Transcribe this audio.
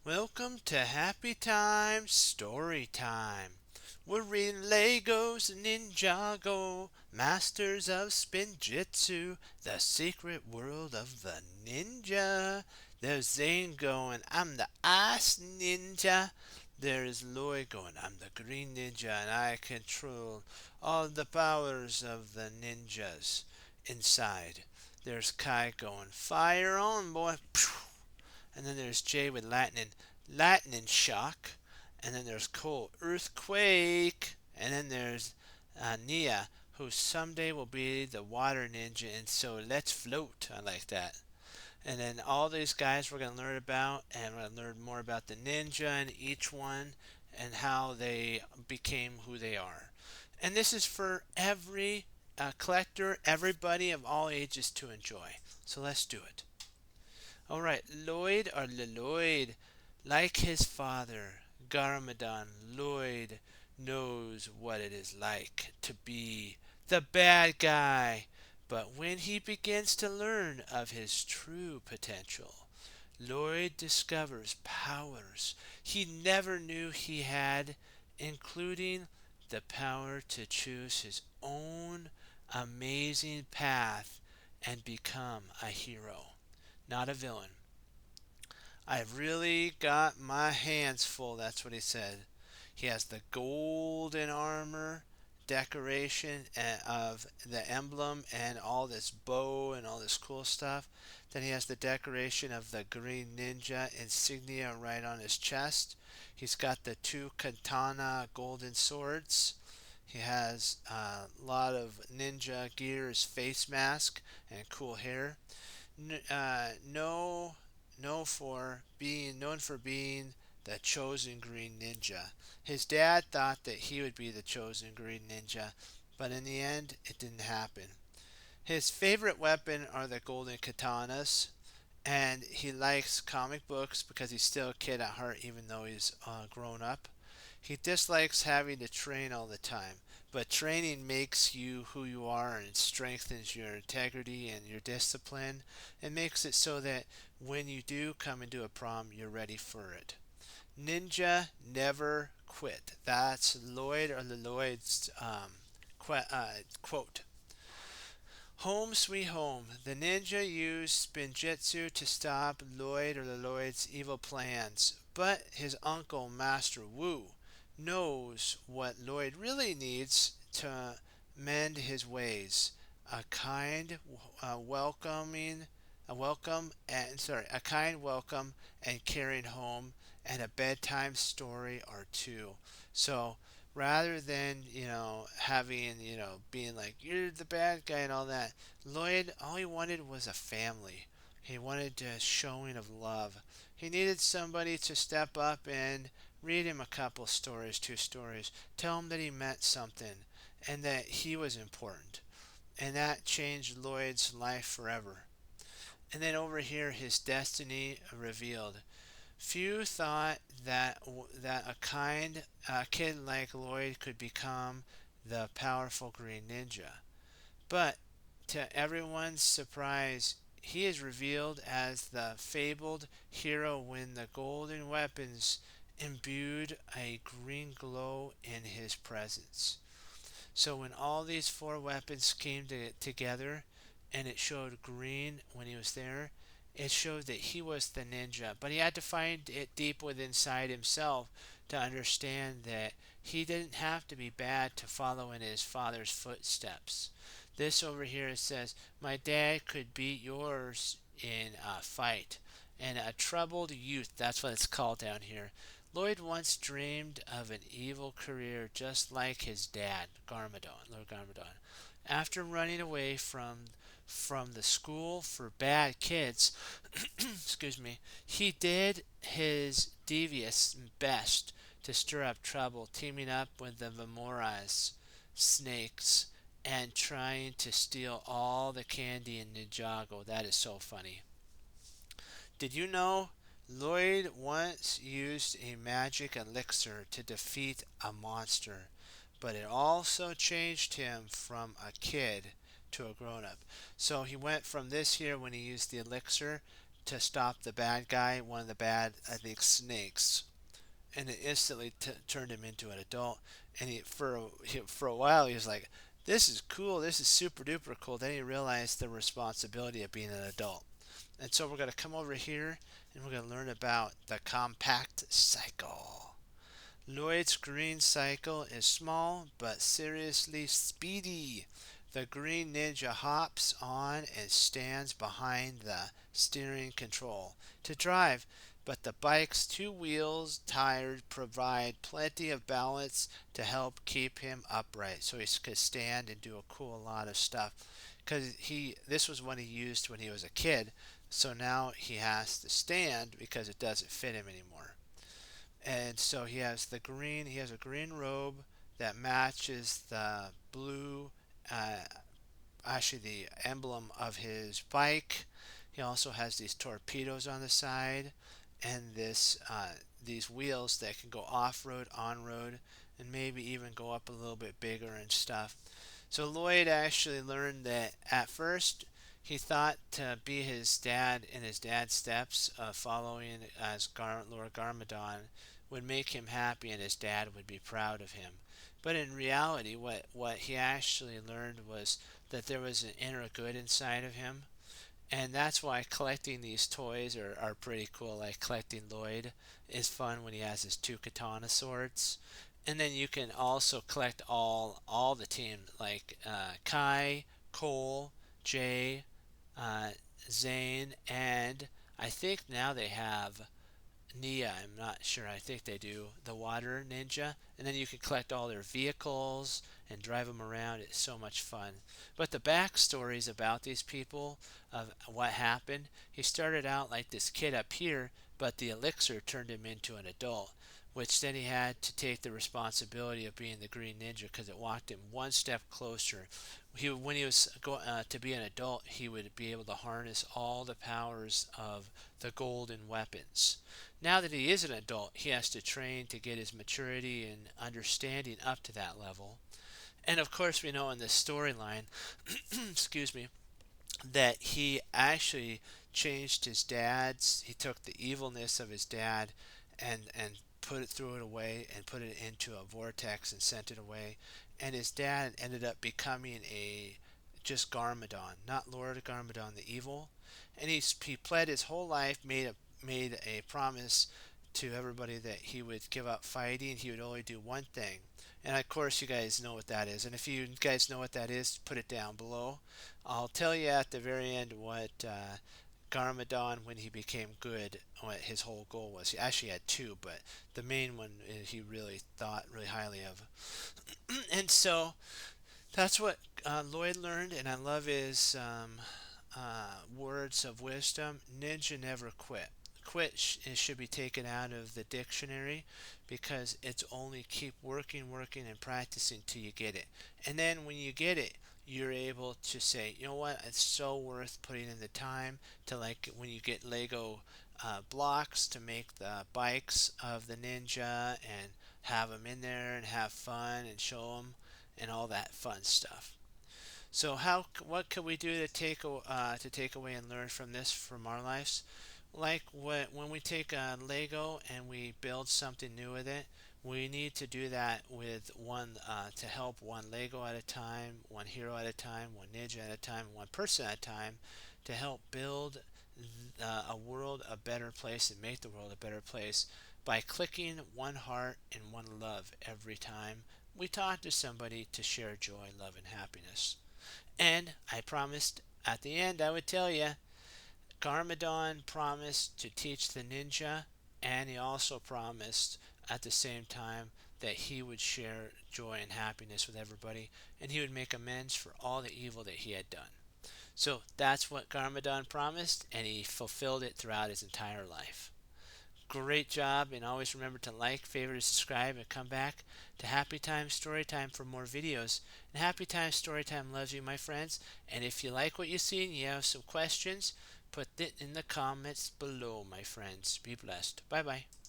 Welcome to Happy Time Story Time. We're reading Legos Ninjago, Masters of Spinjitzu, The Secret World of the Ninja. There's Zane going, I'm the Ice Ninja. There's Lloyd going, I'm the Green Ninja, and I control all the powers of the ninjas inside. There's Kai going, fire on, boy. And then there's Jay with lightning shock. And then there's Cole, earthquake. And then there's Nia, who someday will be the water ninja. And so let's float. I like that. And then all these guys we're going to learn about, and we're going to learn more about the ninja and each one and how they became who they are. And this is for every collector, everybody of all ages to enjoy. So let's do it. All right, Lloyd or Lloyd, like his father, Garmadon, Lloyd knows what it is like to be the bad guy. But when he begins to learn of his true potential, Lloyd discovers powers he never knew he had, including the power to choose his own amazing path and become a hero, not a villain. I've really got my hands full, that's what he said. He has the golden armor decoration of the emblem and all this bow and all this cool stuff. Then he has the decoration of the green ninja insignia right on his chest. He's got the two katana golden swords. He has a lot of ninja gear, his face mask, and cool hair. No, known for being the chosen green ninja. His dad thought that he would be the chosen green ninja, but in the end, it didn't happen. His favorite weapon are the golden katanas, and he likes comic books because he's still a kid at heart, even though he's grown up. He dislikes having to train all the time, but training makes you who you are and strengthens your integrity and your discipline and makes it so that when you do come into a prom, you're ready for it. Ninja never quit. That's Lloyd or Lloyd's quote. Home sweet home. The ninja used spinjitzu to stop Lloyd or Lloyd's evil plans, but his uncle, Master Wu, knows what Lloyd really needs to mend his ways. A kind, welcoming, a welcome and sorry, a kind welcome and caring home, and a bedtime story or two. So rather than having being like you're the bad guy and all that, Lloyd, all he wanted was a family. He wanted a showing of love. He needed somebody to step up and read him a couple stories, two stories, tell him that he meant something and that he was important. And that changed Lloyd's life forever. And then over here, his destiny revealed. Few thought that a kind kid like Lloyd could become the powerful Green Ninja. But to everyone's surprise, he is revealed as the fabled hero when the golden weapons imbued a green glow in his presence. So when all these four weapons came together and it showed green when he was there, it showed that he was the ninja. But he had to find it deep within inside himself to understand that he didn't have to be bad to follow in his father's footsteps. This over here says, my dad could beat yours in a fight. And a troubled youth, that's what it's called down here. Lloyd once dreamed of an evil career just like his dad, Garmadon, Lord Garmadon. After running away from the school for bad kids, excuse me, he did his devious best to stir up trouble, teaming up with the Vamoras snakes and trying to steal all the candy in Ninjago. That is so funny. Did you know Lloyd once used a magic elixir to defeat a monster, but it also changed him from a kid to a grown up. So he went from this here when he used the elixir to stop the bad guy, one of the bad, I think, snakes, and it instantly turned him into an adult. And for a while he was like, "This is cool. This is super duper cool." Then he realized the responsibility of being an adult. And so we're gonna come over here and we're gonna learn about the compact cycle. Lloyd's green cycle is small but seriously speedy. The green ninja hops on and stands behind the steering control to drive, but the bike's two wheels, tires provide plenty of balance to help keep him upright. So he could stand and do a cool lot of stuff. Because this was what he used when he was a kid, so now he has to stand because it doesn't fit him anymore. And so he has a green robe that matches the blue, uh, actually the emblem of his bike. He also has these torpedoes on the side, and these wheels that can go off road, on road, and maybe even go up a little bit bigger and stuff. So Lloyd actually learned that at first he thought to be his dad in his dad's steps, following as Lord Garmadon would make him happy and his dad would be proud of him. But in reality, what he actually learned was that there was an inner good inside of him. And that's why collecting these toys are pretty cool. Like collecting Lloyd is fun when he has his two katana swords. And then you can also collect all the team like Kai, Cole, Jay, uh, Zane, and I think now they have Nia. I'm not sure. I think they do the water ninja, and then you can collect all their vehicles and drive them around. It's so much fun. But the backstories about these people of what happened. He started out like this kid up here, but the elixir turned him into an adult, which then he had to take the responsibility of being the Green Ninja because it walked him one step closer. When he was to be an adult, he would be able to harness all the powers of the golden weapons. Now that he is an adult, he has to train to get his maturity and understanding up to that level. And of course, we know in this storyline, excuse me, that he actually changed his dad's. He took the evilness of his dad and threw it away and put it into a vortex and sent it away. And his dad ended up becoming a just Garmadon, not Lord Garmadon the evil. And he pled his whole life, made a promise to everybody that he would give up fighting. He would only do one thing. And of course, you guys know what that is. And if you guys know what that is, put it down below. I'll tell you at the very end what Garmadon, when he became good, what his whole goal was. He actually had two, but the main one he really thought really highly of. And so that's what Lloyd learned, and I love his words of wisdom. Ninja never quit. It should be taken out of the dictionary because it's only keep working, working, and practicing till you get it. And then when you get it, you're able to say, you know what, it's so worth putting in the time to, like when you get Lego blocks to make the bikes of the ninja and have them in there and have fun and show them and all that fun stuff. So what could we do to take away and learn from this from our lives? Like when we take a Lego and we build something new with it, we need to do that with one to help one Lego at a time, one hero at a time, one ninja at a time, one person at a time, to help build a world a better place and make the world a better place by clicking one heart and one love every time we talk to somebody to share joy, love, and happiness. And I promised at the end I would tell you, Garmadon promised to teach the ninja, and he also promised at the same time that he would share joy and happiness with everybody, and he would make amends for all the evil that he had done. So that's what Garmadon promised, and he fulfilled it throughout his entire life. Great job, and always remember to like, favorite, and subscribe, and come back to Happy Time Storytime for more videos. And Happy Time Storytime loves you, my friends. And if you like what you see and you have some questions, put it in the comments below, my friends. Be blessed. Bye bye.